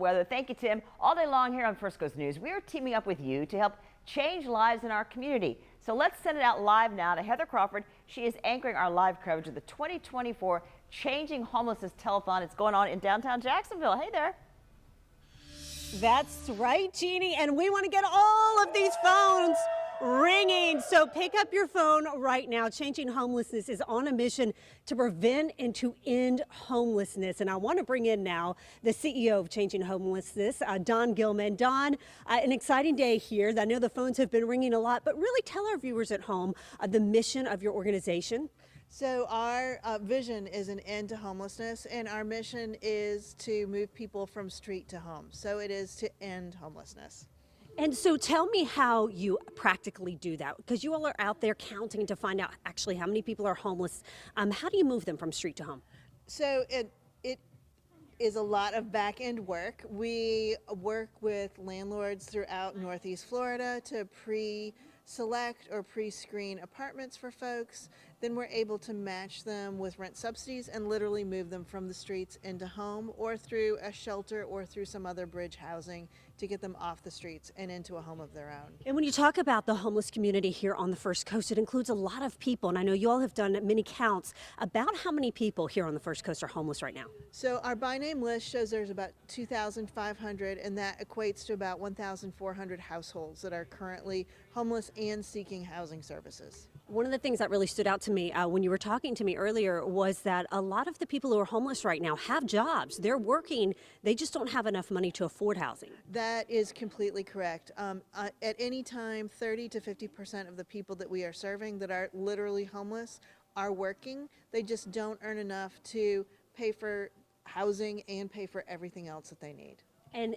Weather. Thank you, Tim. All day long here on First Coast News, we are teaming up with you to help change lives in our community. So let's send it out live now to Heather Crawford. She is anchoring our live coverage of the 2024 Changing Homelessness telethon. It's going on in downtown Jacksonville. Hey there. That's right, Jeannie, and we want to get all of these phones ringing. So pick up your phone right now. Changing Homelessness is on a mission to prevent and to end homelessness. And I want to bring in now the CEO of Changing Homelessness, Don Gilman. Don, an exciting day here. I know the phones have been ringing a lot, but really tell our viewers at home the mission of your organization. So our vision is an end to homelessness, and our mission is to move people from street to home. So it is to end homelessness. And so tell me how you practically do that, because you all are out there counting to find out actually how many people are homeless. How do you move them from street to home? So it is a lot of back end work. We work with landlords throughout Northeast Florida to pre-select or pre-screen apartments for folks. Then we're able to match them with rent subsidies and literally move them from the streets into home or through a shelter or through some other bridge housing to get them off the streets and into a home of their own. And when you talk about the homeless community here on the First Coast, it includes a lot of people. And I know you all have done many counts about how many people here on the First Coast are homeless right now. So our by name list shows there's about 2,500, and that equates to about 1,400 households that are currently homeless and seeking housing services. One of the things that really stood out to me when you were talking to me earlier was that a lot of the people who are homeless right now have jobs. They're working. They just don't have enough money to afford housing. That is completely correct. At any time, 30 to 50% of the people that we are serving that are literally homeless are working. They just don't earn enough to pay for housing and pay for everything else that they need. And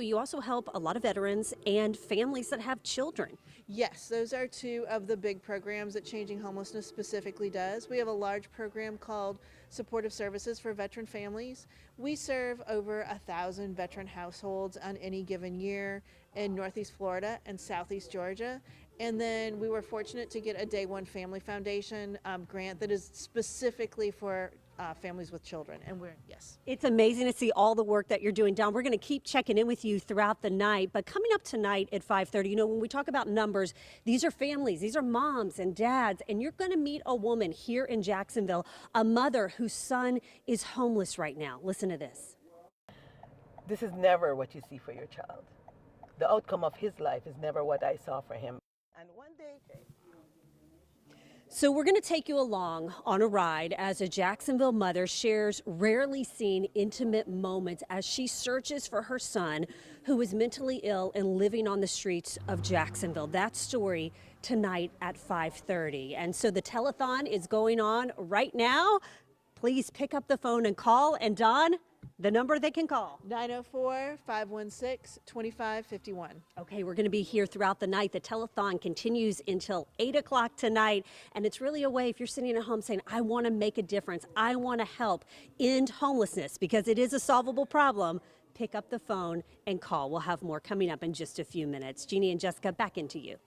you also help a lot of veterans and families that have children. Yes, those are two of the big programs that Changing Homelessness specifically does. We have a large program called Supportive Services for Veteran Families. We serve over 1,000 veteran households on any given year in Northeast Florida and Southeast Georgia. And then we were fortunate to get a Day One Family Foundation grant that is specifically for families with children, and yes. It's amazing to see all the work that you're doing, Don. We're going to keep checking in with you throughout the night, but coming up tonight at 5:30, you know, when we talk about numbers, these are families, these are moms and dads, and you're going to meet a woman here in Jacksonville, a mother whose son is homeless right now. Listen to this. This is never what you see for your child. The outcome of his life is never what I saw for him. And one day, so we're going to take you along on a ride as a Jacksonville mother shares rarely seen intimate moments as she searches for her son who is mentally ill and living on the streets of Jacksonville. That story tonight at 5:30. And so the telethon is going on right now. Please pick up the phone and call. And Don, the number they can call. 904-516-2551. Okay, we're going to be here throughout the night. The telethon continues until 8 o'clock tonight. And it's really a way, if you're sitting at home saying, I want to make a difference, I want to help end homelessness, because it is a solvable problem, pick up the phone and call. We'll have more coming up in just a few minutes. Jeannie and Jessica, back into you.